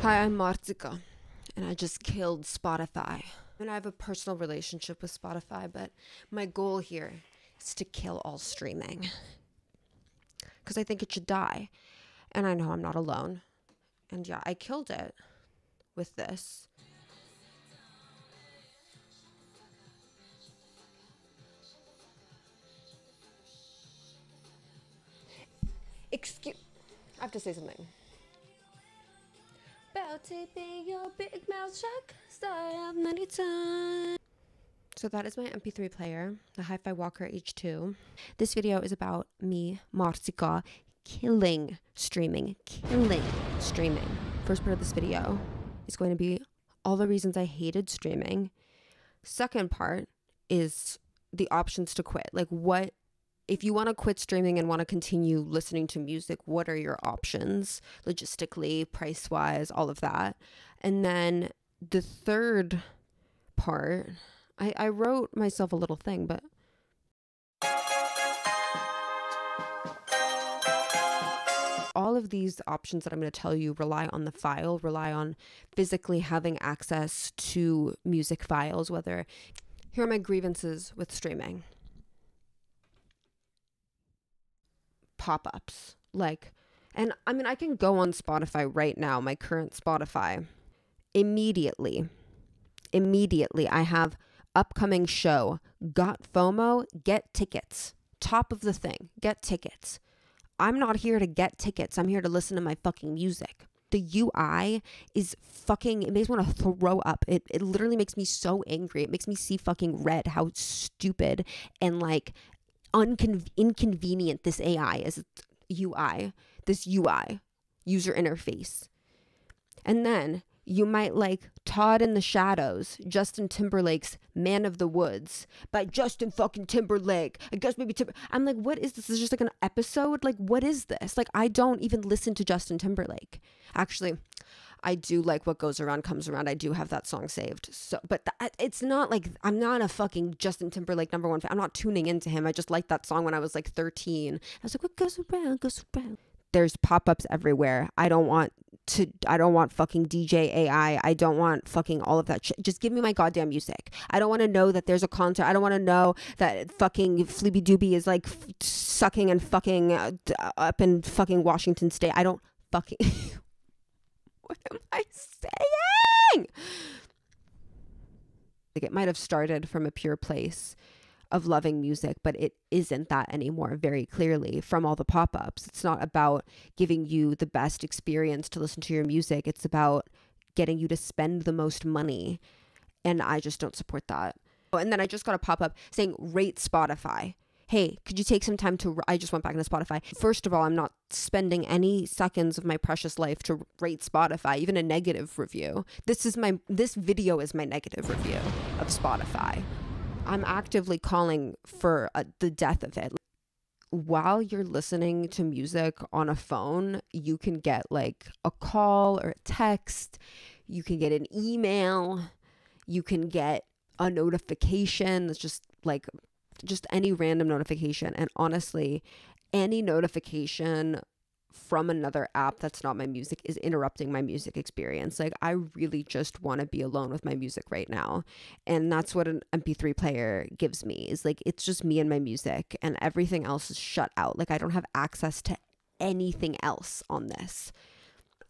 Hi, I'm Martika, and I just killed Spotify. And I have a personal relationship with Spotify, but my goal here is to kill all streaming. Because I think it should die. And I know I'm not alone. And yeah, I killed it with this. I have to say something. About taping your big mouth shut, start many times. So that is my MP3 player, the Hi-Fi Walker H2. This video is about me, Martika, killing streaming. First part of this video is going to be all the reasons I hated streaming. Second part is the options to quit. Like, what if you want to quit streaming and want to continue listening to music, what are your options logistically, price-wise, all of that? And then the third part, I wrote myself a little thing, but all of these options that I'm going to tell you rely on the file, rely on physically having access to music files. Here are my grievances with streaming. Pop-ups, and I mean, I can go on Spotify right now, my current Spotify. Immediately, I have upcoming show, got FOMO, get tickets. Top of the thing, get tickets. I'm not here to get tickets. I'm here to listen to my fucking music. The UI is fucking, it makes me want to throw up. It literally makes me so angry. It makes me see fucking red how stupid and inconvenient this AI is. This UI, user interface. And then you might like Todd in the Shadows, Justin Timberlake's Man of the Woods by Justin fucking Timberlake. I guess maybe I'm like, what is this? This is just like an episode? Like, what is this? Like, I don't even listen to Justin Timberlake. Actually, I do like What Goes Around Comes Around. I do have that song saved. So, but it's not like I'm not a fucking Justin Timberlake #1 fan. I'm not tuning into him. I just liked that song when I was like 13. I was like, what goes around goes around. There's pop-ups everywhere. I don't want fucking DJ AI. I don't want fucking all of that shit. Just give me my goddamn music. I don't want to know that there's a concert. I don't want to know that fucking Fleeby Doobie is like sucking and fucking up in fucking Washington State. I don't fucking... What am I saying? Like, it might have started from a pure place of loving music, but it isn't that anymore, very clearly, from all the pop-ups. It's not about giving you the best experience to listen to your music. It's about getting you to spend the most money. And I just don't support that. Oh, and then I just got a pop-up saying, rate Spotify. Hey, could you take some time to... I just went back into Spotify. First of all, I'm not spending any seconds of my precious life to rate Spotify, even a negative review. This video is my negative review of Spotify. I'm actively calling for the death of it. While you're listening to music on a phone, you can get like a call or a text. You can get an email. You can get a notification. It's just any random notification. And honestly, any notification from another app that's not my music is interrupting my music experience. Like, I really just want to be alone with my music right now. And that's what an MP3 player gives me, is like, it's just me and my music, and everything else is shut out. Like, I don't have access to anything else on this.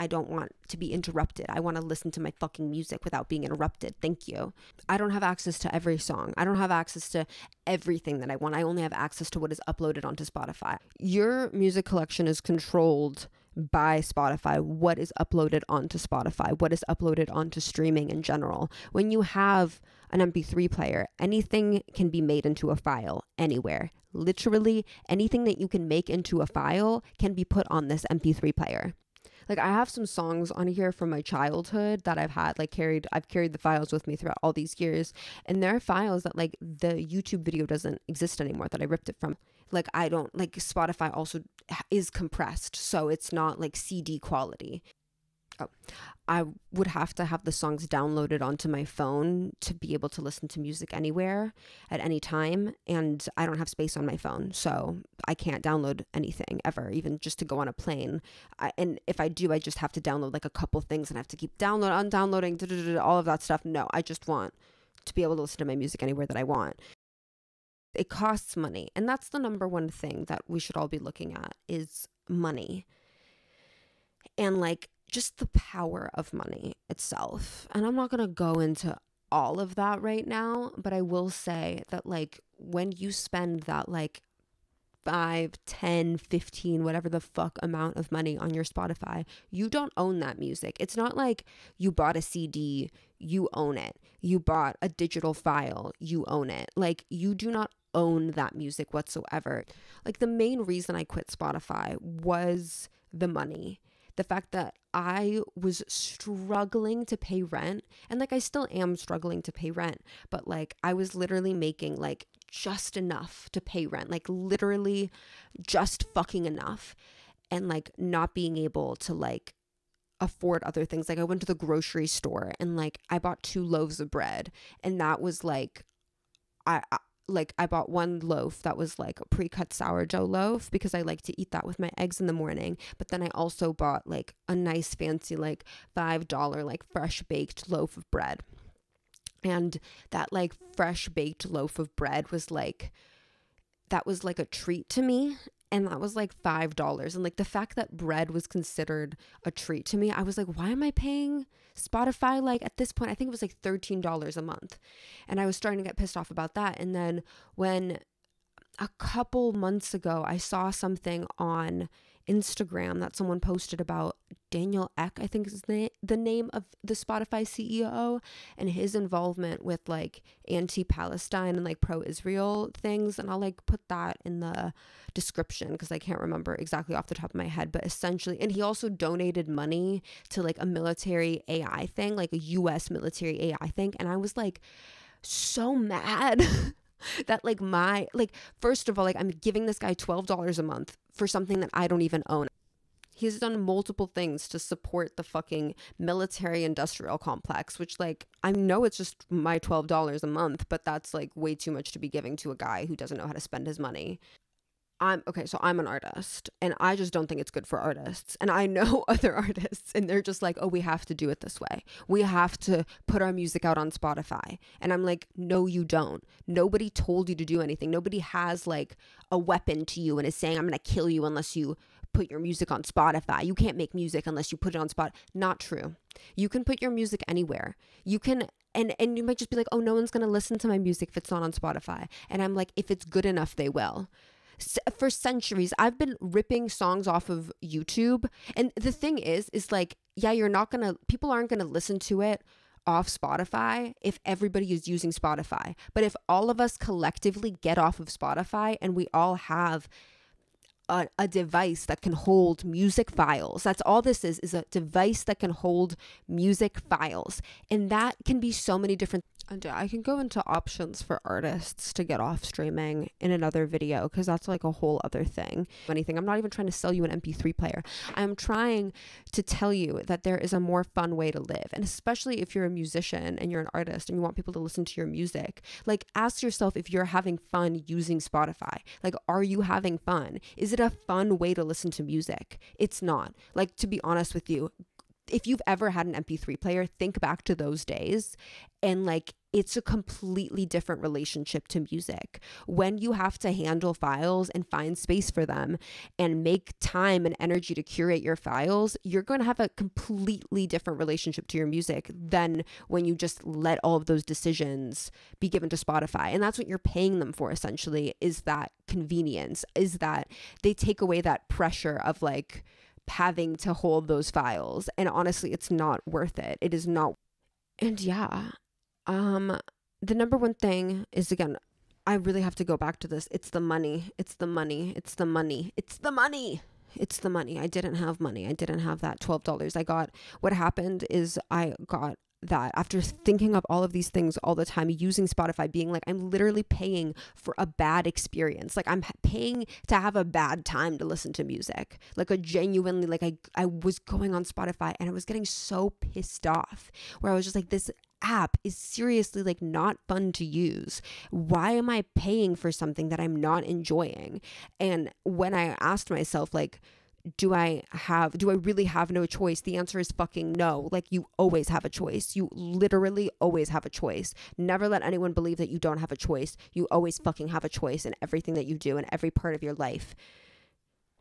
I don't want to be interrupted. I want to listen to my fucking music without being interrupted. Thank you. I don't have access to every song. I don't have access to everything that I want. I only have access to what is uploaded onto Spotify. Your music collection is controlled by Spotify. What is uploaded onto Spotify? What is uploaded onto streaming in general? When you have an MP3 player, anything can be made into a file anywhere. Literally anything that you can make into a file can be put on this MP3 player. Like, I have some songs on here from my childhood that I've had, I've carried the files with me throughout all these years. And there are files that, like, the YouTube video doesn't exist anymore, that I ripped it from. Like, I don't, like, Spotify also is compressed, so it's not, like, CD quality. I would have to have the songs downloaded onto my phone to be able to listen to music anywhere at any time. And I don't have space on my phone, so I can't download anything ever, even just to go on a plane. And if I do, I just have to download like a couple things and I have to keep undownloading, all of that stuff. No, I just want to be able to listen to my music anywhere that I want. It costs money. And that's the number one thing that we should all be looking at is money. And like, just the power of money itself. And I'm not going to go into all of that right now, but I will say that like when you spend that like 5, 10, 15, whatever the fuck amount of money on your Spotify, you don't own that music. It's not like you bought a CD, you own it. You bought a digital file, you own it. Like you do not own that music whatsoever. Like the main reason I quit Spotify was the money. The fact that I was struggling to pay rent, and like I still am struggling to pay rent, but like I was literally making like just enough to pay rent, like literally just fucking enough, and like not being able to like afford other things. Like I went to the grocery store and like I bought 2 loaves of bread, and that was like I bought 1 loaf that was like a pre-cut sourdough loaf because I like to eat that with my eggs in the morning. But then I also bought like a nice fancy like $5 like fresh baked loaf of bread. And that like fresh baked loaf of bread was like, that was like a treat to me. And that was like $5. And like the fact that bread was considered a treat to me, I was like, why am I paying Spotify? Like at this point, I think it was like $13 a month. And I was starting to get pissed off about that. And then when a couple months ago, I saw something on Instagram that someone posted about Daniel Ek, I think is the name of the Spotify CEO, and his involvement with like anti-Palestine and like pro-Israel things. And I'll like put that in the description because I can't remember exactly off the top of my head, but essentially, and he also donated money to like a military AI thing, like a US military AI thing. And I was like so mad that like first of all, like I'm giving this guy $12 a month for something that I don't even own. He's done multiple things to support the fucking military industrial complex, which like, I know it's just my $12 a month, but that's like way too much to be giving to a guy who doesn't know how to spend his money. So I'm an artist and I just don't think it's good for artists. And I know other artists and they're just like, oh, we have to do it this way. We have to put our music out on Spotify. And I'm like, no, you don't. Nobody told you to do anything. Nobody has like a weapon to you and is saying, I'm going to kill you unless you put your music on Spotify. You can't make music unless you put it on Spotify. Not true. You can put your music anywhere. You can, and you might just be like, oh, no one's going to listen to my music if it's not on Spotify. And I'm like, if it's good enough, they will. For centuries, I've been ripping songs off of YouTube. And the thing is like, yeah, people aren't going to listen to it off Spotify if everybody is using Spotify. But if all of us collectively get off of Spotify and we all have a device that can hold music files. That's all this is a device that can hold music files. And that can be so many different. And I can go into options for artists to get off streaming in another video because that's like a whole other thing. I'm not even trying to sell you an MP3 player. I'm trying to tell you that there is a more fun way to live. And especially if you're a musician and you're an artist and you want people to listen to your music, like ask yourself if you're having fun using Spotify. Like, are you having fun? Is it a fun way to listen to music? It's not. Like, to be honest with you, if you've ever had an MP3 player, think back to those days and like it's a completely different relationship to music. When you have to handle files and find space for them and make time and energy to curate your files, you're going to have a completely different relationship to your music than when you just let all of those decisions be given to Spotify. And that's what you're paying them for, essentially, is that convenience, is that they take away that pressure of like having to hold those files. And honestly, it's not worth it. It is not. And yeah, the number one thing is, again, I really have to go back to this. It's the money. It's the money. It's the money. It's the money. It's the money. I didn't have money. I didn't have that $12. What happened is I got that after thinking of all of these things all the time, using Spotify, being like, I'm literally paying for a bad experience. Like I'm paying to have a bad time to listen to music. Like a genuinely, like I was going on Spotify and I was getting so pissed off where I was just like, this app is seriously like not fun to use. Why am I paying for something that I'm not enjoying? And when I asked myself, like, do I really have no choice? The answer is fucking no. Like, you always have a choice. You literally always have a choice. Never let anyone believe that you don't have a choice. You always fucking have a choice in everything that you do in every part of your life.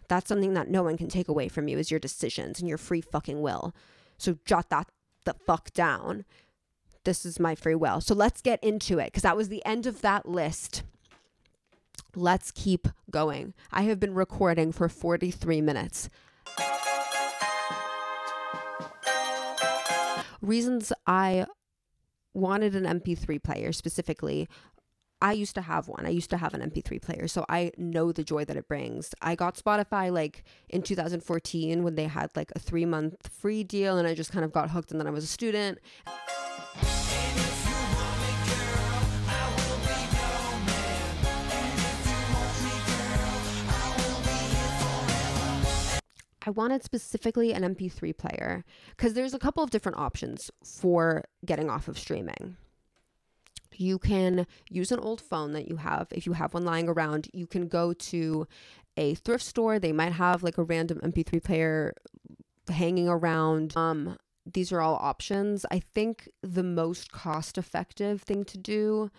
That's something that no one can take away from you, is your decisions and your free fucking will. So jot that the fuck down. This is my free will. So let's get into it, because that was the end of that list. Let's keep going. I have been recording for 43 minutes. Reasons I wanted an MP3 player specifically. I used to have one. I used to have an MP3 player, so I know the joy that it brings. I got Spotify like in 2014 when they had like a 3-month free deal, and I just kind of got hooked, and then I was a student. I wanted specifically an MP3 player because there's a couple of different options for getting off of streaming. You can use an old phone that you have. If you have one lying around, you can go to a thrift store. They might have like a random MP3 player hanging around. These are all options. I think the most cost-effective thing to do,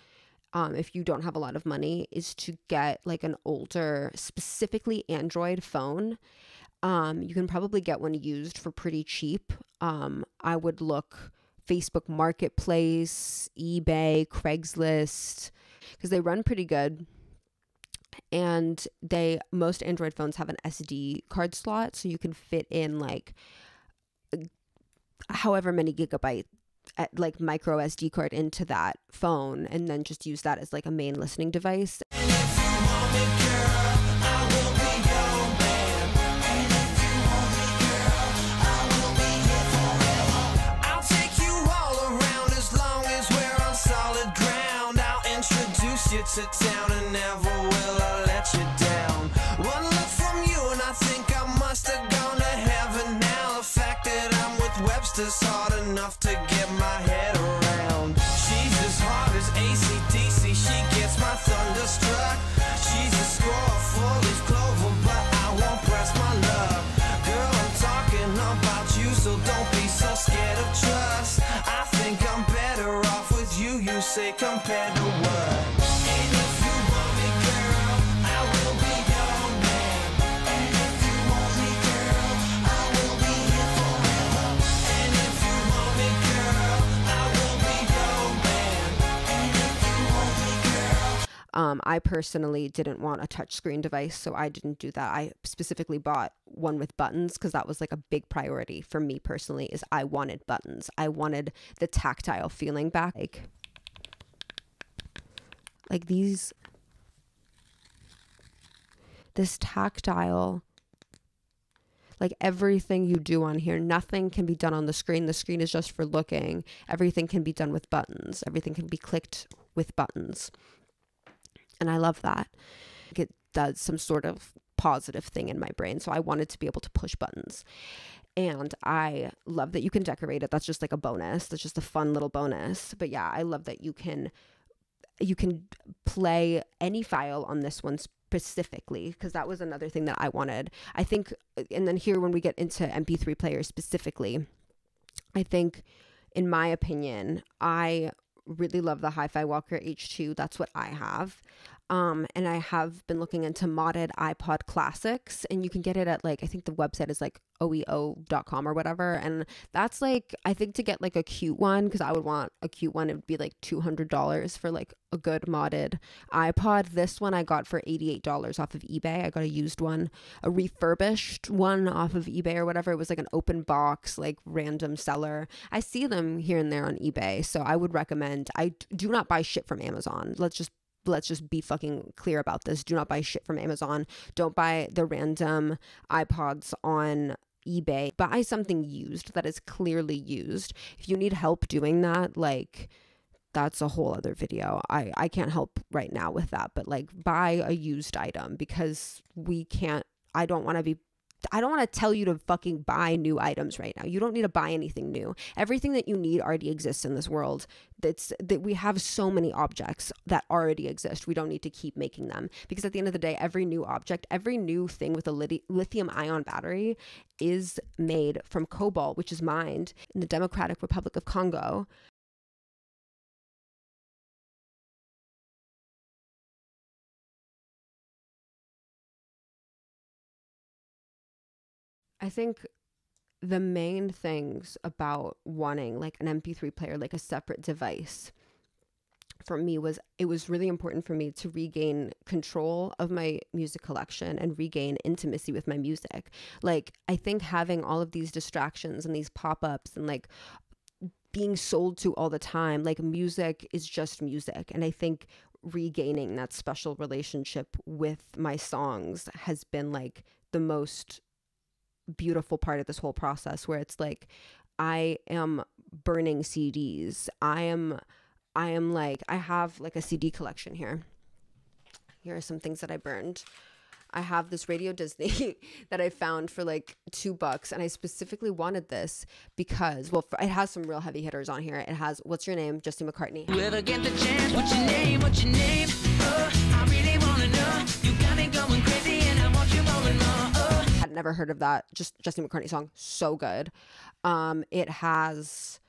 if you don't have a lot of money, is to get like an older, specifically Android phone. You can probably get one used for pretty cheap. I would look Facebook Marketplace, eBay, Craigslist, because they run pretty good. And most Android phones have an SD card slot, so you can fit in like however many gigabyte like micro SD card into that phone, and then just use that as like a main listening device. You to town and never will I let you down. One look from you and I think I must have gone to heaven now. The fact that I'm with Webster's hard enough to get my head around. She's as hard as AC/DC, she gets my thunderstruck. She's a score for leaf clover, but I won't press my luck. Girl, I'm talking about you, so don't be so scared of trust. I think I'm better off with you, you say, compared to what? I personally didn't want a touchscreen device, so I didn't do that. I specifically bought one with buttons because that was like a big priority for me personally, is I wanted buttons. I wanted the tactile feeling back. Like this tactile, like everything you do on here, nothing can be done on the screen. The screen is just for looking. Everything can be done with buttons. Everything can be clicked with buttons. And I love that. It does some sort of positive thing in my brain. So I wanted to be able to push buttons. And I love that you can decorate it. That's just like a bonus. That's just a fun little bonus. But yeah, I love that you can play any file on this one specifically, because that was another thing that I wanted. I think, and then here when we get into MP3 players specifically, I think, in my opinion, I really love the Hi-Fi Walker H2. That's what I have. And I have been looking into modded iPod classics, and you can get it at like, I think the website is like oeo.com or whatever. And that's like, I think to get like a cute one, because I would want a cute one, it would be like $200 for like a good modded iPod. This one I got for $88 off of eBay. I got a used one, a refurbished one off of eBay or whatever. It was like an open box, like random seller. I see them here and there on eBay. So I would recommend, I do not buy shit from Amazon. Let's just be fucking clear about this. Do not buy shit from Amazon. Don't buy the random iPods on eBay, buy something used that is clearly used. If you need help doing that, like, that's a whole other video. I can't help right now with that, but like, buy a used item, because I don't want to tell you to fucking buy new items right now. You don't need to buy anything new. Everything that you need already exists in this world. That we have so many objects that already exist. We don't need to keep making them, because at the end of the day, every new object, every new thing with a lithium ion battery is made from cobalt, which is mined in the Democratic Republic of Congo. I think the main things about wanting like an MP3 player, like a separate device, for me was, it was really important for me to regain control of my music collection and regain intimacy with my music. Like, I think having all of these distractions and these pop-ups and like being sold to all the time, like, music is just music. And I think regaining that special relationship with my songs has been like the most beautiful part of this whole process, where it's like, I am burning CDs. I am like, I have like a CD collection here. Here are some things that I burned. I have this Radio Disney that I found for like $2, and I specifically wanted this because, well, it has some real heavy hitters on here. It has What's Your Name, Justin McCartney. Whoever get the chance, what's your name, what's your name? I really wanna know. You got me going crazy and I want you more and more. I'd never heard of that. Just Justin McCartney song, so good. It has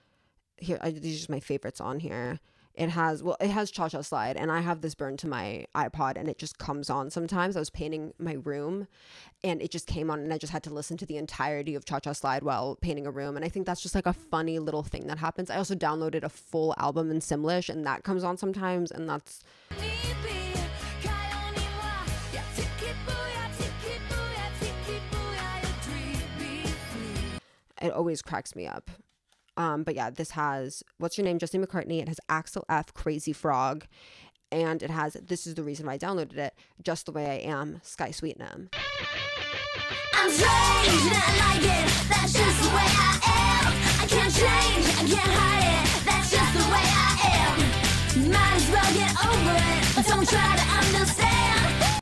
here. These are just my favorites on here. It has Cha Cha Slide, and I have this burned to my iPod, and it just comes on sometimes. I was painting my room, and it just came on, and I just had to listen to the entirety of Cha Cha Slide while painting a room. And I think that's just like a funny little thing that happens. I also downloaded a full album in Simlish, and that comes on sometimes, and that's... It always cracks me up. But yeah, this has What's Your Name, Justin McCartney. It has Axel F, Crazy Frog. And it has, this is the reason why I downloaded it, Just the Way I Am, Sky Sweetnam. I'm strange and I like it. That's just the way I am. I can't change, I can't hide it. That's just the way I am. Might as well get over it, but don't try to understand.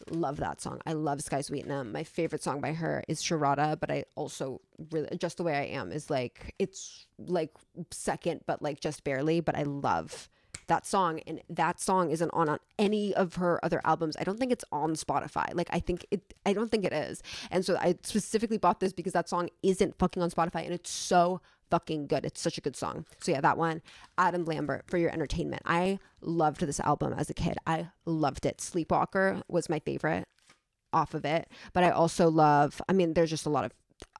Love that song. I love Sky Sweetnam. My favorite song by her is Sharada, but I also really, Just the Way I Am is like, it's like second, but like just barely. But I love that song, and that song isn't on any of her other albums. I don't think it's on Spotify. Like, I don't think it is. And so I specifically bought this because that song isn't fucking on Spotify, and it's so fucking good. It's such a good song. So yeah, that one. Adam Lambert, For Your Entertainment. I loved this album as a kid. I loved it. Sleepwalker was my favorite off of it, but I also love, I mean, there's just a lot of,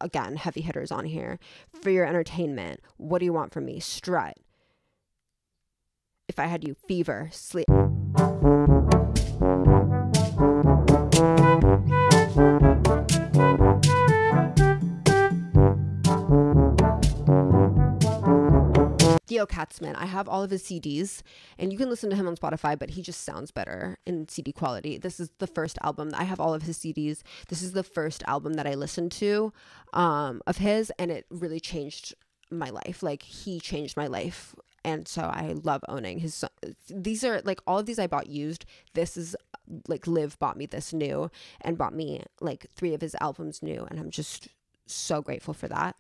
again, heavy hitters on here. For Your Entertainment, What Do You Want From Me, Strut, If I Had You, Fever, Sleep. Theo Katzman, I have all of his CDs, and you can listen to him on Spotify, but he just sounds better in CD quality. This is the first album. I have all of his CDs. This is the first album that I listened to of his, and it really changed my life. Like, he changed my life, and so I love owning his. These are like, all of these I bought used. This is like, Liv bought me this new and bought me like 3 of his albums new, and I'm just so grateful for that.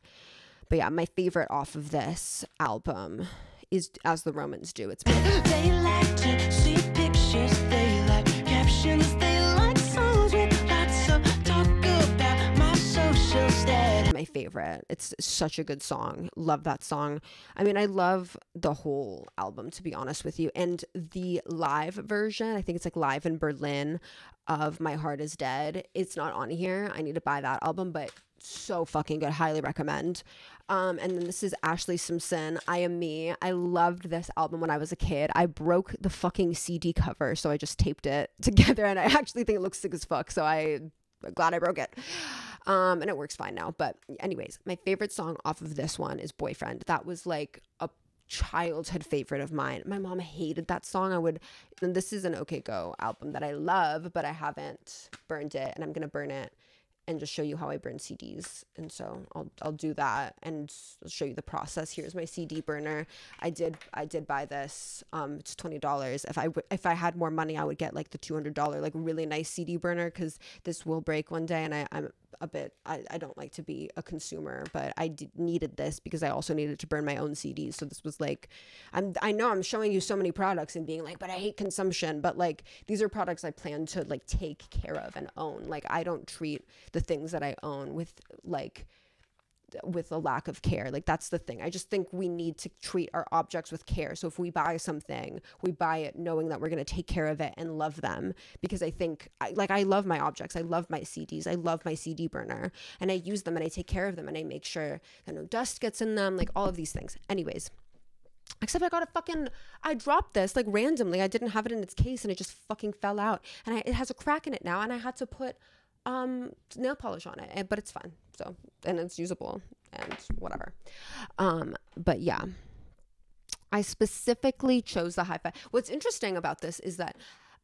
But yeah, my favorite off of this album is As the Romans Do. It's they like to see pictures, they like captions, they like songs with lots of talk about my social status. My favorite. It's such a good song. Love that song. I mean, I love the whole album, to be honest with you. And the live version, I think it's like live in Berlin, of My Heart Is Dead. It's not on here. I need to buy that album, but so fucking good. Highly recommend. And then this is Ashley Simpson, I Am Me. I loved this album when I was a kid. I broke the fucking CD cover, so I just taped it together, and I actually think it looks sick as fuck, so I'm glad I broke it. And it works fine now. But anyways, my favorite song off of this one is Boyfriend. That was like a childhood favorite of mine. My mom hated that song. And this is an OK Go album that I love, but I haven't burned it, and I'm gonna burn it and just show you how I burn CDs. And so I'll do that and I'll show you the process. Here's my CD burner. I did buy this. It's $20. If I had more money, I would get like the $200 like really nice CD burner, because this will break one day, and I'm a bit, I don't like to be a consumer, but I needed this because I also needed to burn my own CDs. So this was like, I know I'm showing you so many products and being like, but I hate consumption, but like these are products I plan to like take care of and own. Like I don't treat the things that I own with a lack of care. Like that's the thing. I just think we need to treat our objects with care. So if we buy something, we buy it knowing that we're going to take care of it and love them, because I think I love my objects. I love my CDs. I love my CD burner, and I use them and I take care of them and I make sure that no dust gets in them, like all of these things. Anyways, except I dropped this like randomly. I didn't have it in its case and it just fucking fell out, and it has a crack in it now, and I had to put nail polish on it, but it's fine. So, and it's usable and whatever. But yeah, I specifically chose the hi-fi. What's interesting about this is that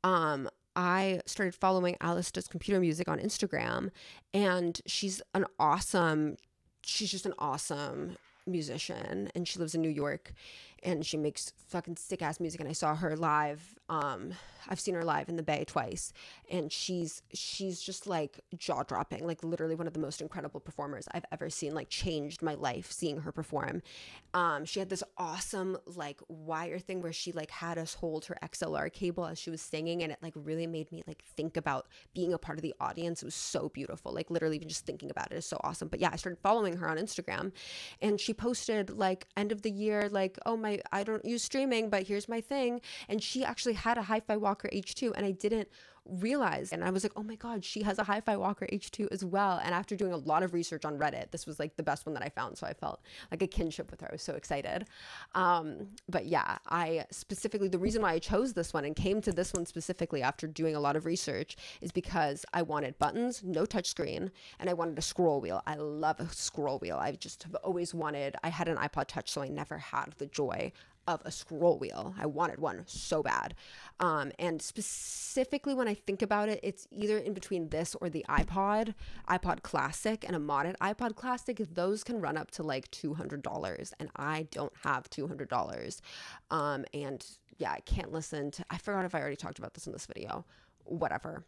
I started following Alice Does Computer Music on Instagram, and she's just an awesome musician, and she lives in New York, and she makes fucking sick ass music. And I saw her live. I've seen her live in the Bay twice, and she's just like jaw dropping, like literally one of the most incredible performers I've ever seen. Like changed my life seeing her perform. She had this awesome like wire thing where she like had us hold her XLR cable as she was singing, and it like really made me like think about being a part of the audience. It was so beautiful. Like literally even just thinking about it is so awesome. But yeah, I started following her on Instagram, and she posted like end of the year, like, oh I don't use streaming, but here's my thing. And she actually had a Hi-Fi Walker H2, and I didn't realize, and I was like, oh my god, she has a Hi-Fi Walker H2 as well. And after doing a lot of research on Reddit, this was like the best one that I found, so I felt like a kinship with her. I was so excited. But yeah, I specifically, the reason why I chose this one and came to this one specifically after doing a lot of research is because I wanted buttons, no touchscreen, and I wanted a scroll wheel. I love a scroll wheel. I just have always wanted, I had an iPod Touch, so I never had the joy of a scroll wheel. I wanted one so bad. And specifically when I think about it, it's either in between this or the iPod Classic and a modded iPod Classic. Those can run up to like $200, and I don't have $200. And yeah, I can't listen to, I forgot if I already talked about this in this video, whatever.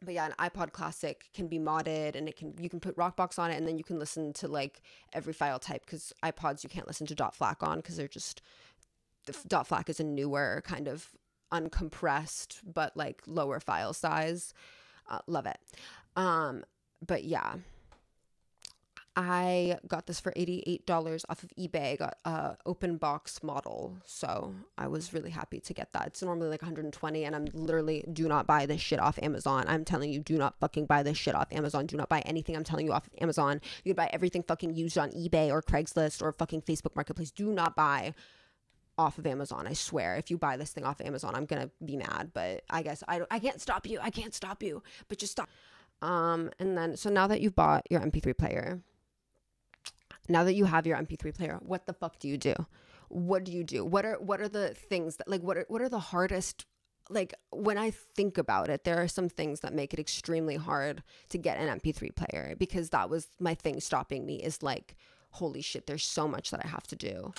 But yeah, an iPod Classic can be modded, and you can put Rockbox on it, and then you can listen to like every file type, because iPods you can't listen to .FLAC on, because they're just, the .FLAC is a newer kind of uncompressed but like lower file size. Love it. But yeah, I got this for $88 off of eBay. I got a open box model, so I was really happy to get that. It's normally like $120, and I'm literally, do not buy this shit off Amazon. I'm telling you, do not fucking buy this shit off Amazon. Do not buy anything I'm telling you off Amazon. You could buy everything fucking used on eBay or Craigslist or fucking Facebook Marketplace. Do not buy off of Amazon. I swear, if you buy this thing off of Amazon, I'm gonna be mad, but I guess I can't stop you. I can't stop you, but just stop. And then, so now that you've bought your MP3 player, now that you have your MP3 player, what the fuck do you do? What do you do? What are the things that, like, what are the hardest, like, when I think about it, there are some things that make it extremely hard to get an MP3 player, because that was my thing stopping me, is like, holy shit, there's so much that I have to do.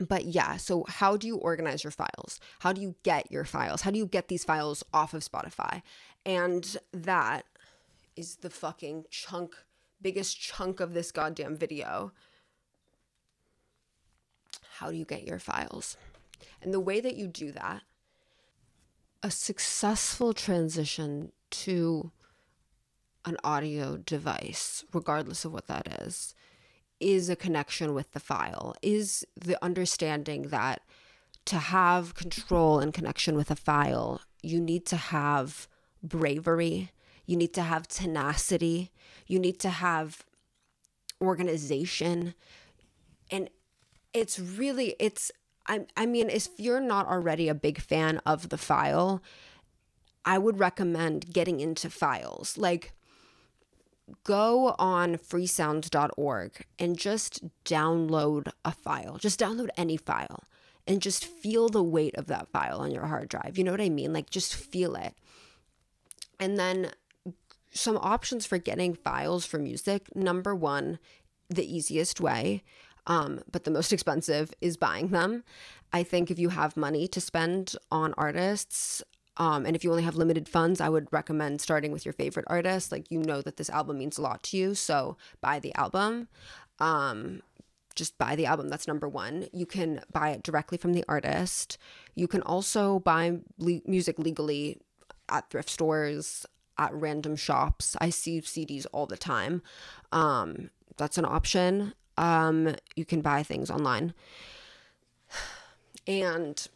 But yeah, so how do you organize your files? How do you get your files? How do you get these files off of Spotify? And that is the fucking biggest chunk of this goddamn video. How do you get your files? And the way that you do that, a successful transition to an audio device, regardless of what that is a connection with the file, is the understanding that to have control and connection with a file, you need to have bravery, you need to have tenacity, you need to have organization. And it's really, I mean, if you're not already a big fan of the file, I would recommend getting into files. Like, go on freesounds.org and just download a file. Just download any file and just feel the weight of that file on your hard drive. You know what I mean? Like, just feel it. And then some options for getting files for music. Number one, the easiest way, but the most expensive, is buying them. I think if you have money to spend on artists, and if you only have limited funds, I would recommend starting with your favorite artist. Like, you know that this album means a lot to you, so buy the album. Just buy the album. That's number one. You can buy it directly from the artist. You can also buy music legally at thrift stores, at random shops. I see CDs all the time. That's an option. You can buy things online. And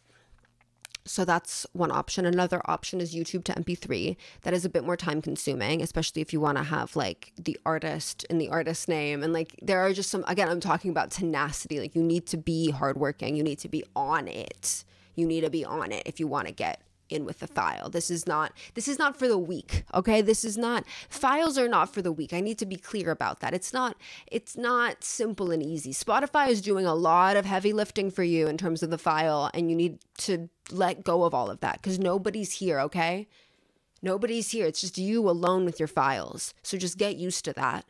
so that's one option. Another option is YouTube to MP3. That is a bit more time consuming, especially if you want to have like the artist and the artist name. And like, there are just some, again, I'm talking about tenacity. Like, you need to be hardworking. You need to be on it. You need to be on it if you want to get in with the file. This is not for the weak. Okay. Files are not for the weak. I need to be clear about that. It's not simple and easy. Spotify is doing a lot of heavy lifting for you in terms of the file, and you need to let go of all of that, because nobody's here. Okay. Nobody's here. It's just you alone with your files. So just get used to that.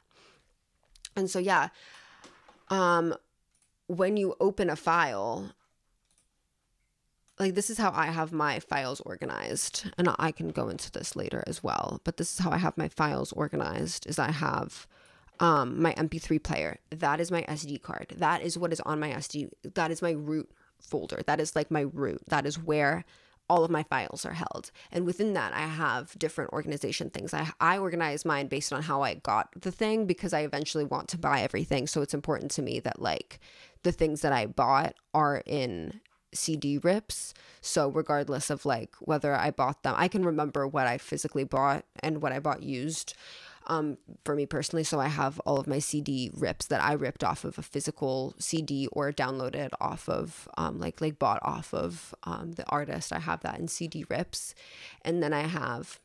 And so, yeah, when you open a file, like, this is how I have my files organized, and I can go into this later as well, but this is how I have my files organized. Is I have my MP3 player. That is my SD card. That is what is on my SD. That is my root folder. That is like my root. That is where all of my files are held. And within that, I have different organization things. I organize mine based on how I got the thing, because I eventually want to buy everything. So it's important to me that like the things that I bought are in CD rips. So regardless of like whether I bought them, I can remember what I physically bought and what I bought used, for me personally. So I have all of my CD rips that I ripped off of a physical CD or downloaded off of, like bought off of the artist. I have that in CD rips. And then I have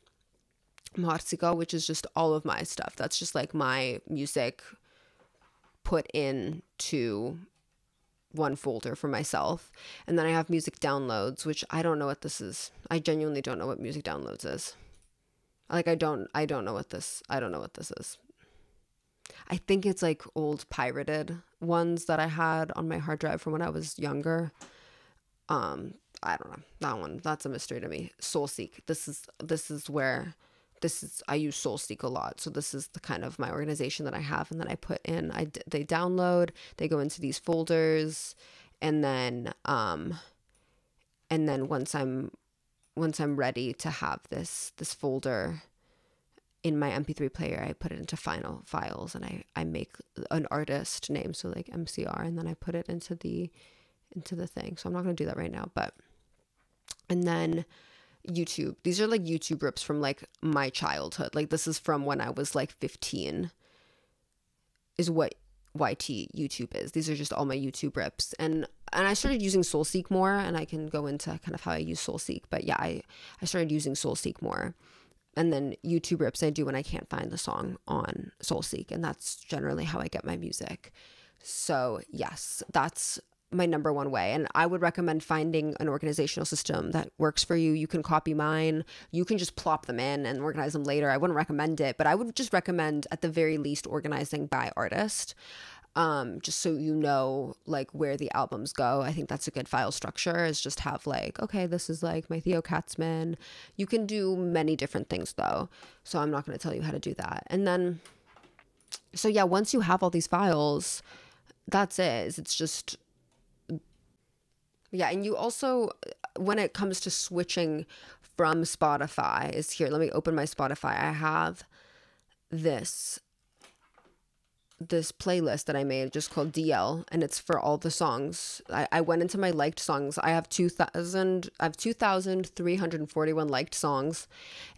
Marzico, which is just all of my stuff. That's just like my music put into one folder for myself. And then I have music downloads, which I don't know what this is. I genuinely don't know what music downloads is. Like, I don't know what this is. I think it's like old pirated ones that I had on my hard drive from when I was younger. I don't know. That's a mystery to me. SoulSeek. I use SoulSeek a lot. So this is the kind of my organization that I have. And then I put in, they download, they go into these folders. And then once I'm ready to have this folder in my MP3 player, I put it into final files, and I make an artist name. So like MCR, and then I put it into the thing. So I'm not going to do that right now, and then YouTube. These are like YouTube rips from like my childhood. Like, this is from when I was like 15 is what YT YouTube is. These are just all my YouTube rips. And I started using SoulSeek more, and I can go into kind of how I use SoulSeek. But yeah, I started using SoulSeek more. And then YouTube rips I do when I can't find the song on SoulSeek. And that's generally how I get my music. So yes, that's my number one way. And I would recommend finding an organizational system that works for you. You can copy mine. You can just plop them in and organize them later. I wouldn't recommend it, but I would just recommend at the very least organizing by artist, just so you know like where the albums go. I think that's a good file structure, is just have like, okay, this is like my Theo Katzman. You can do many different things though, so I'm not going to tell you how to do that. And then, so yeah, once you have all these files, that's it. It's just, yeah. And you also, when it comes to switching from Spotify, is here, let me open my Spotify. I have this playlist that I made just called DL, and it's for all the songs. I went into my liked songs. I have 2,341 liked songs,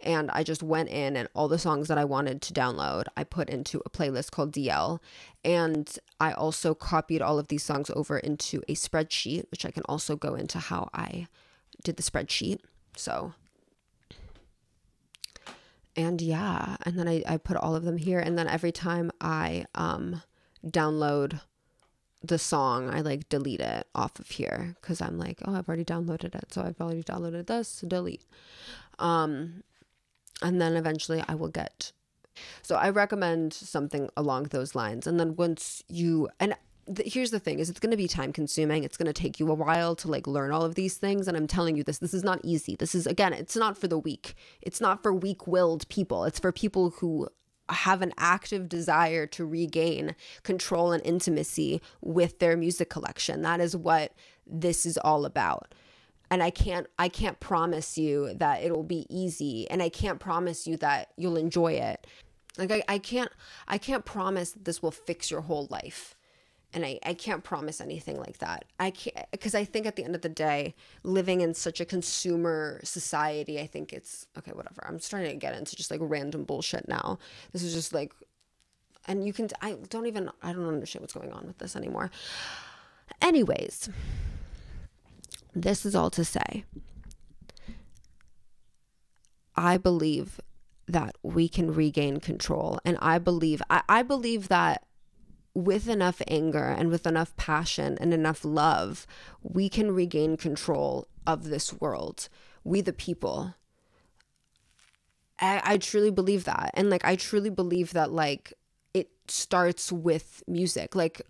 and I just went in, and all the songs that I wanted to download, I put into a playlist called DL. And I also copied all of these songs over into a spreadsheet, which I can also go into how I did the spreadsheet. So, and yeah, and then I put all of them here. And then every time I download the song, I like delete it off of here because I'm like, oh, I've already downloaded it. So I've already downloaded this, delete. And then eventually I will get. So I recommend something along those lines. And then once you, and here's the thing is it's going to be time consuming. It's going to take you a while to like learn all of these things. And I'm telling you this is not easy. This is, again, it's not for the weak. It's not for weak-willed people. It's for people who have an active desire to regain control and intimacy with their music collection. That is what this is all about. And I can't promise you that it'll be easy, and I can't promise you that you'll enjoy it. Like I can't promise that this will fix your whole life. And I can't promise anything like that. I can't, because I think at the end of the day, living in such a consumer society, I think it's, okay, whatever. I'm starting to get into just like random bullshit now. This is just like, and you can, I don't understand what's going on with this anymore. Anyways, this is all to say, I believe that we can regain control. And I believe that with enough anger and with enough passion and enough love, we can regain control of this world. We the people. I truly believe that. And like, I truly believe that like it starts with music. Like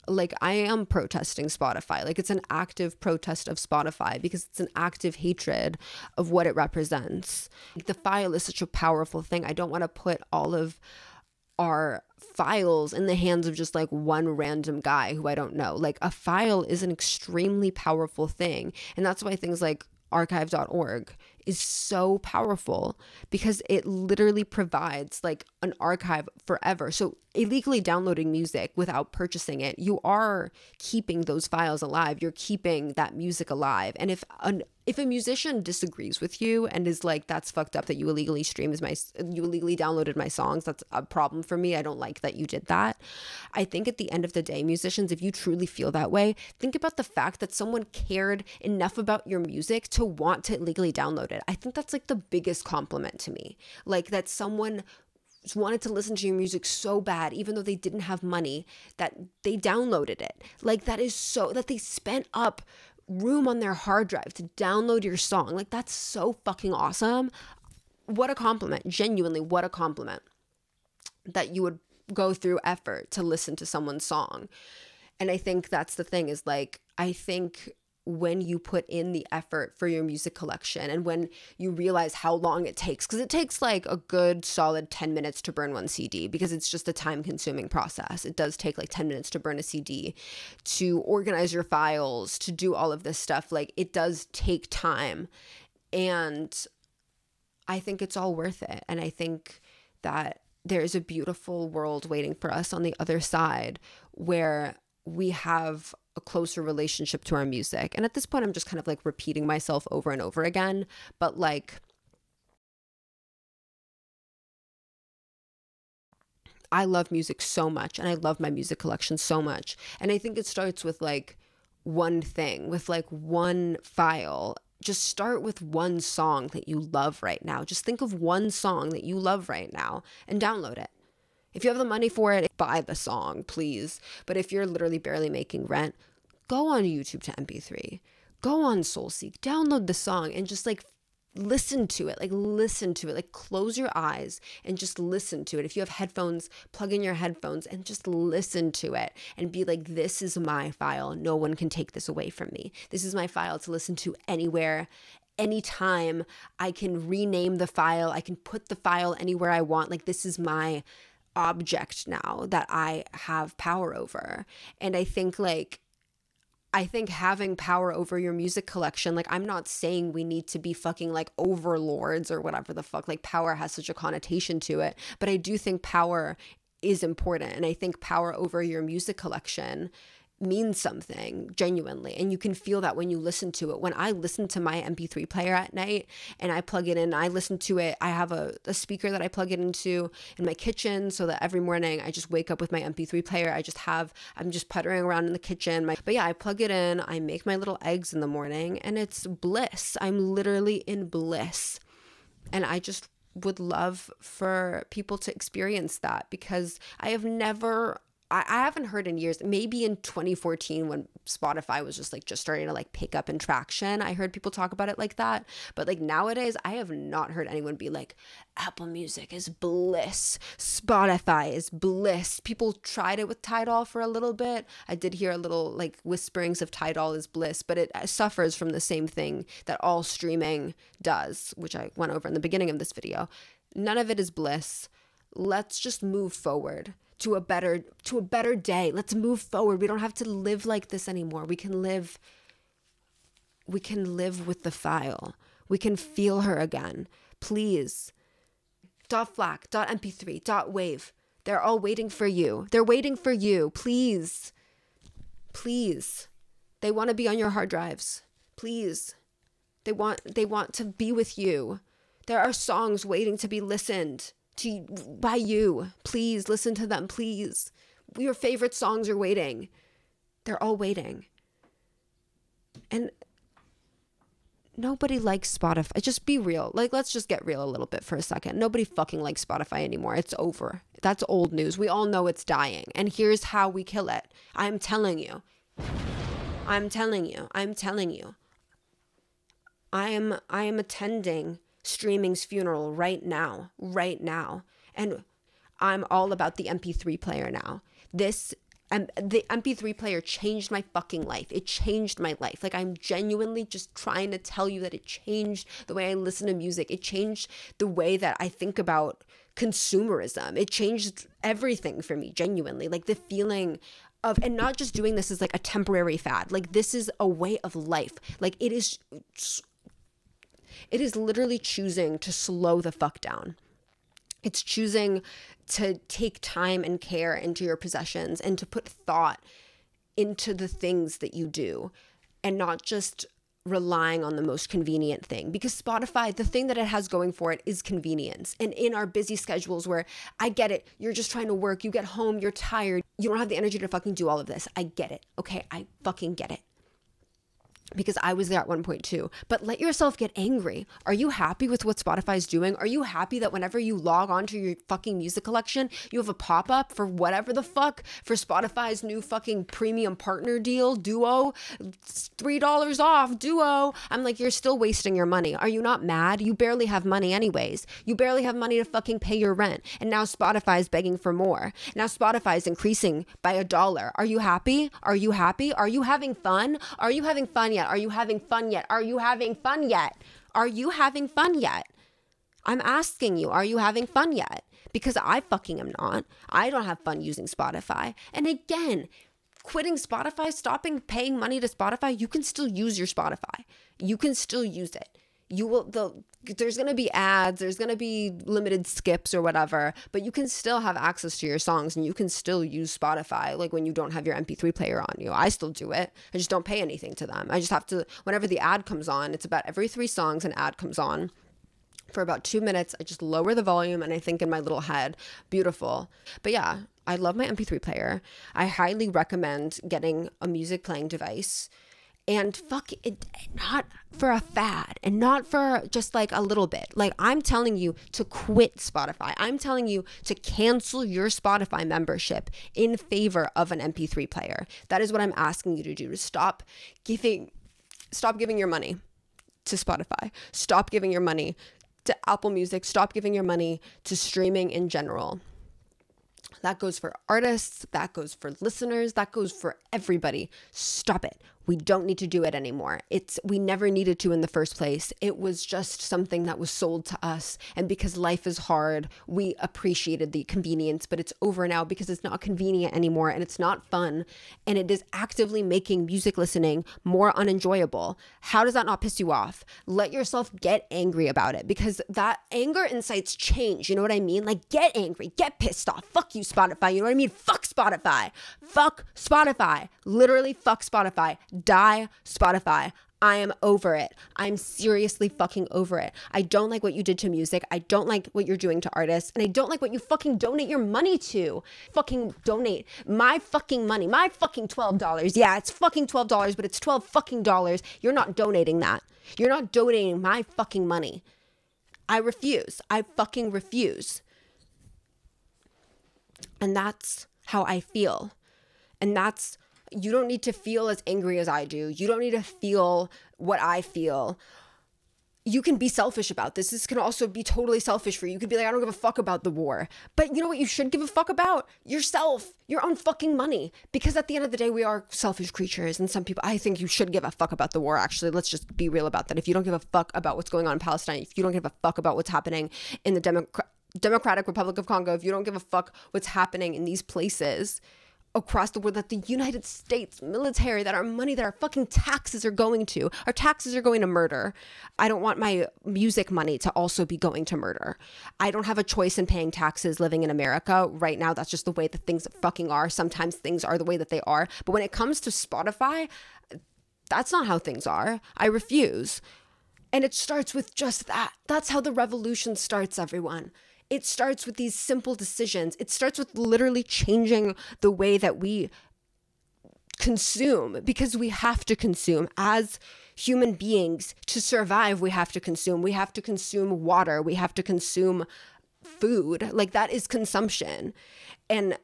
I am protesting Spotify. Like it's an active protest of Spotify because it's an active hatred of what it represents. Like, the file is such a powerful thing. I don't want to put all of our files in the hands of just like one random guy who I don't know. Like a file is an extremely powerful thing. And that's why things like archive.org is so powerful, because it literally provides like an archive forever. So illegally downloading music without purchasing it, you are keeping those files alive. You're keeping that music alive. And if a musician disagrees with you and is like, that's fucked up that you illegally you illegally downloaded my songs, that's a problem for me, I don't like that you did that. I think at the end of the day, musicians, if you truly feel that way, think about the fact that someone cared enough about your music to want to illegally download it. I think that's like the biggest compliment to me. Like that someone wanted to listen to your music so bad, even though they didn't have money, that they downloaded it. Like that is so, that they spent up room on their hard drive to download your song. Like that's so fucking awesome. What a compliment. Genuinely, what a compliment that you would go through effort to listen to someone's song. And I think that's the thing is like, I think when you put in the effort for your music collection and when you realize how long it takes, because it takes like a good solid 10 minutes to burn one CD, because it's just a time consuming process. It does take like 10 minutes to burn a CD, to organize your files, to do all of this stuff. Like it does take time, and I think it's all worth it. And I think that there's a beautiful world waiting for us on the other side where we have a closer relationship to our music. And at this point, I'm just kind of like repeating myself over and over again, but like, I love music so much, and I love my music collection so much. And I think it starts with like one thing, with like one file. Just start with one song that you love right now. Just think of one song that you love right now and download it. If you have the money for it, buy the song, please. But if you're literally barely making rent, go on YouTube to MP3. Go on SoulSeek, download the song and just like listen to it. Like close your eyes and just listen to it. If you have headphones, plug in your headphones and just listen to it and be like, this is my file. No one can take this away from me. This is my file to listen to anywhere, anytime. I can rename the file. I can put the file anywhere I want. Like this is my object now that I have power over. And I think having power over your music collection, like I'm not saying we need to be fucking like overlords or whatever the fuck, like power has such a connotation to it, but I do think power is important. And I think power over your music collection means something genuinely, and you can feel that when you listen to it. When I listen to my MP3 player at night and I plug it in, I listen to it, I have a speaker that I plug it into in my kitchen so that every morning I just wake up with my MP3 player. I'm just puttering around in the kitchen, but yeah, I plug it in, I make my little eggs in the morning, and it's bliss. I'm literally in bliss. And I just would love for people to experience that, because I have never I haven't heard in years, maybe in 2014 when Spotify was just starting to like pick up in traction. I heard people talk about it like that. But like nowadays, I have not heard anyone be like, Apple Music is bliss. Spotify is bliss. People tried it with Tidal for a little bit. I did hear a little like whisperings of Tidal is bliss, but it suffers from the same thing that all streaming does, which I went over in the beginning of this video. None of it is bliss. Let's just move forward to a better day. Let's move forward. We don't have to live like this anymore. We can live with the file. We can feel her again. Please. .flac, .mp3, .wave. They're all waiting for you. They're waiting for you. Please. Please. They want to be on your hard drives. Please. They want to be with you. There are songs waiting to be listened to by you. Please listen to them, please. Your favorite songs are waiting. They're all waiting. And nobody likes Spotify. Just be real. Like, let's just get real a little bit for a second. Nobody fucking likes Spotify anymore. It's over. That's old news. We all know it's dying. And here's how we kill it. I'm telling you. I'm telling you. I'm telling you. I am attending streaming's funeral right now. And I'm all about the MP3 player now. The MP3 player changed my fucking life. It changed my life. Like, I'm genuinely just trying to tell you that it changed the way I listen to music. It changed the way that I think about consumerism. It changed everything for me, genuinely. Like, the feeling of, and not just doing this as like a temporary fad. Like, this is a way of life. Like, it is literally choosing to slow the fuck down. It's choosing to take time and care into your possessions and to put thought into the things that you do and not just relying on the most convenient thing. Because Spotify, the thing that it has going for it is convenience. And in our busy schedules where I get it, you're just trying to work, you get home, you're tired, you don't have the energy to fucking do all of this. I get it. Okay, I fucking get it. Because I was there at one point too. But let yourself get angry. Are you happy with what Spotify's doing? Are you happy that whenever you log on to your fucking music collection, you have a pop-up for whatever the fuck, for Spotify's new fucking premium partner deal, Duo, $3 off, Duo. I'm like, you're still wasting your money. Are you not mad? You barely have money anyways. You barely have money to fucking pay your rent. And now Spotify's begging for more. Now Spotify's increasing by $1. Are you happy? Are you happy? Are you having fun? Are you having fun yet? Are you having fun yet? Are you having fun yet? Are you having fun yet? I'm asking you, are you having fun yet? Because I fucking am not. I don't have fun using Spotify. And again, quitting Spotify, stopping paying money to Spotify, you can still use your Spotify. You can still use it. There's going to be ads, there's going to be limited skips or whatever, but you can still have access to your songs and you can still use Spotify, like when you don't have your MP3 player on you. I still do it. I just don't pay anything to them. I just have to, whenever the ad comes on, it's about every 3 songs an ad comes on. For about 2 minutes, I just lower the volume and I think in my little head, beautiful. But yeah, I love my MP3 player. I highly recommend getting a music playing device. And fuck it, not for a fad and not for just like a little bit. Like, I'm telling you to quit Spotify. I'm telling you to cancel your Spotify membership in favor of an MP3 player. That is what I'm asking you to do, to stop giving your money to Spotify. Stop giving your money to Apple Music. Stop giving your money to streaming in general. That goes for artists, that goes for listeners, that goes for everybody. Stop it. We don't need to do it anymore. We never needed to in the first place. It was just something that was sold to us. And because life is hard, we appreciated the convenience, but it's over now because it's not convenient anymore and it's not fun. And it is actively making music listening more unenjoyable. How does that not piss you off? Let yourself get angry about it, because that anger incites change. You know what I mean? Like, get angry, get pissed off. Fuck you, Spotify. You know what I mean? Fuck Spotify. Fuck Spotify. Literally fuck Spotify. Die Spotify. I am over it. I'm seriously fucking over it. I don't like what you did to music. I don't like what you're doing to artists. And I don't like what you fucking donate your money to. Fucking donate my fucking money. My fucking $12. Yeah, it's fucking $12, but it's $12 fucking dollars. You're not donating that. You're not donating my fucking money. I refuse. I fucking refuse. And that's how I feel. And that's, you don't need to feel as angry as I do. You don't need to feel what I feel. You can be selfish about this. This can also be totally selfish for you. You could be like, I don't give a fuck about the war. But you know what you should give a fuck about? Yourself, your own fucking money. Because at the end of the day, we are selfish creatures. And some people, I think you should give a fuck about the war, actually. Let's just be real about that. If you don't give a fuck about what's going on in Palestine, if you don't give a fuck about what's happening in the Democratic Republic of Congo, if you don't give a fuck what's happening in these places across the world, that the United States military, that our money, that our fucking taxes are going to, our taxes are going to murder. I don't want my music money to also be going to murder. I don't have a choice in paying taxes living in America right now. That's just the way that things fucking are. Sometimes things are the way that they are. But when it comes to Spotify, that's not how things are. I refuse. And it starts with just that. That's how the revolution starts, everyone. It starts with these simple decisions. It starts with literally changing the way that we consume, because we have to consume. As human beings, to survive, we have to consume. We have to consume water. We have to consume food. Like, that is consumption. And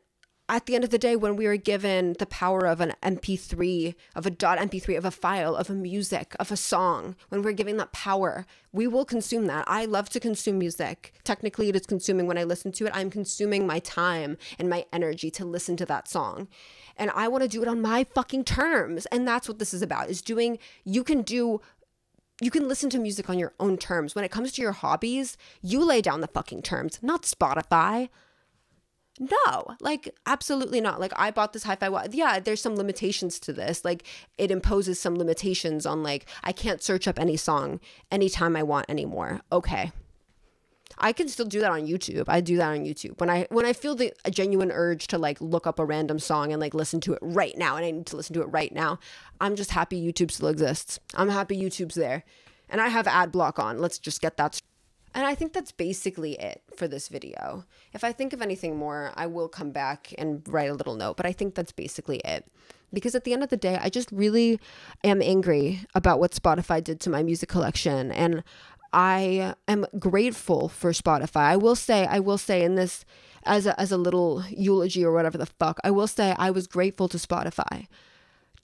at the end of the day, when we are given the power of an MP3, of a .mp3, of a file, of a music, of a song, when we're giving that power, we will consume that. I love to consume music. Technically, it is consuming when I listen to it. I'm consuming my time and my energy to listen to that song. And I want to do it on my fucking terms. And that's what this is about, is doing, you can listen to music on your own terms. When it comes to your hobbies, you lay down the fucking terms, not Spotify. No, like, absolutely not. Like, I bought this hi-fi watch. Yeah, there's some limitations to this. Like, it imposes some limitations on, like, I can't search up any song anytime I want anymore. Okay. I can still do that on YouTube. I do that on YouTube. When I feel a genuine urge to, like, look up a random song and, like, listen to it right now, and I need to listen to it right now, I'm just happy YouTube still exists. I'm happy YouTube's there. And I have ad block on. Let's just get that. And I think that's basically it for this video. If I think of anything more, I will come back and write a little note, but I think that's basically it. Because at the end of the day, I just really am angry about what Spotify did to my music collection. And I am grateful for Spotify. I will say in this, as a little eulogy or whatever the fuck, I will say I was grateful to Spotify,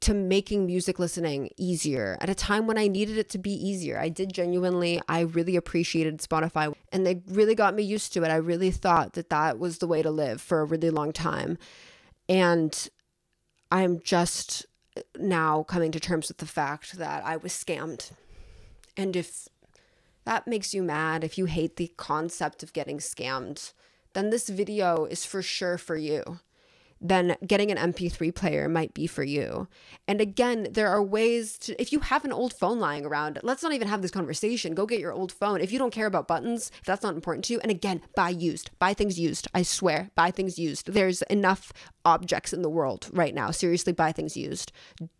to making music listening easier at a time when I needed it to be easier. I really appreciated Spotify, and they really got me used to it. I really thought that was the way to live for a really long time. And I'm just now coming to terms with the fact that I was scammed. And if that makes you mad, if you hate the concept of getting scammed, then this video is for sure for you. Then getting an MP3 player might be for you. And again, there are ways to, if you have an old phone lying around, let's not even have this conversation. Go get your old phone. If you don't care about buttons, if that's not important to you, and again, buy things used. I swear, buy things used. There's enough objects in the world right now. Seriously, buy things used.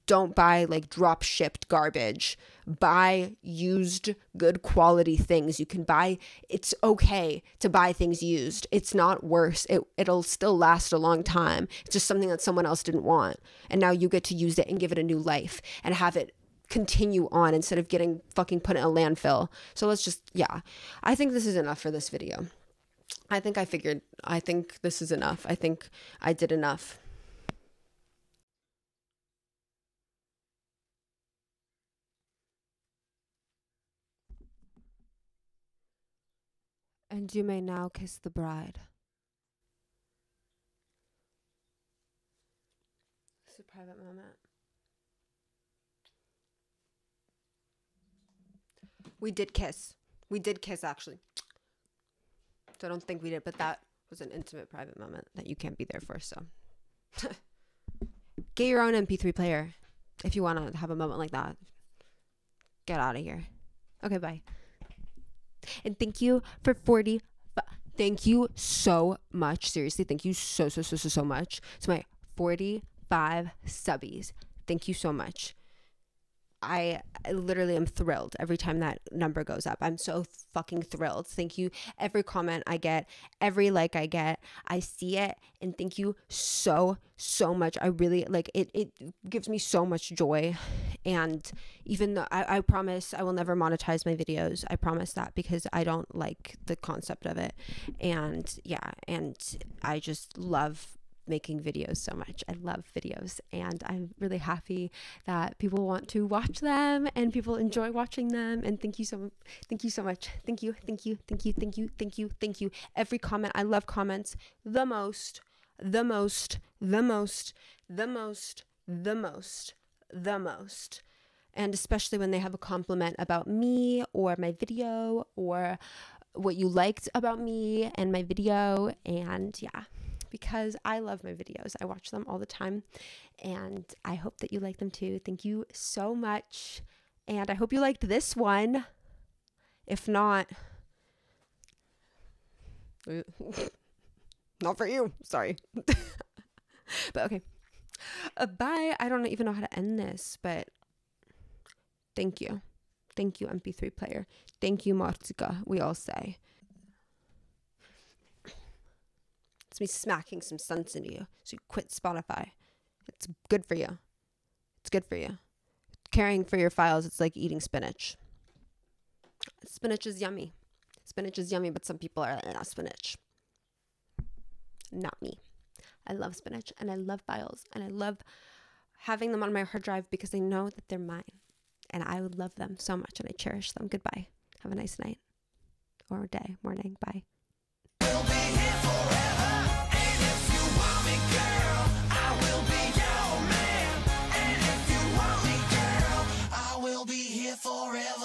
Don't buy like drop shipped garbage. Buy used, good quality things. You can buy, it's okay to buy things used. It's not worse. It'll still last a long time. It's just something that someone else didn't want. And now you get to use it and give it a new life and have it continue on instead of getting fucking put in a landfill. So I think this is enough for this video. I think this is enough. I think I did enough. And you may now kiss the bride. This is a private moment. We did kiss. Actually. So I don't think we did, but that was an intimate private moment that you can't be there for, so. Get your own MP3 player if you want to have a moment like that. Get out of here. Okay, bye. And thank you for thank you so much. Seriously, thank you so much to my 45 subbies. Thank you so much. I literally am thrilled every time that number goes up. I'm so fucking thrilled. Thank you. Every comment I get, every like I get, I see it. And thank you so much. I really like it. It gives me so much joy. And even though I promise I will never monetize my videos. I promise that, because I don't like the concept of it. And yeah, and I just love making videos so much. I love videos, and I'm really happy that people want to watch them and people enjoy watching them. And thank you so much. Thank you. Every comment, I love comments the most. And especially when they have a compliment about me or my video or what you liked about me and my video. And yeah, because I love my videos. I watch them all the time, and I hope that you like them too. Thank you so much. And I hope you liked this one. If not, not for you. Sorry. But okay. Bye. I don't even know how to end this, but thank you. Thank you, MP3 player. Thank you, Martika, we all say. It's me smacking some sense into you, so you quit Spotify. It's good for you. It's good for you. Caring for your files, it's like eating spinach. Spinach is yummy. Spinach is yummy, but some people are like, not spinach. Not me. I love spinach, and I love files, and I love having them on my hard drive because I know that they're mine, and I would love them so much, and I cherish them. Goodbye. Have a nice night or day, morning. Bye. We'll be here forever, and if you want me, girl, I will be your man, and if you want me, girl, I will be here forever.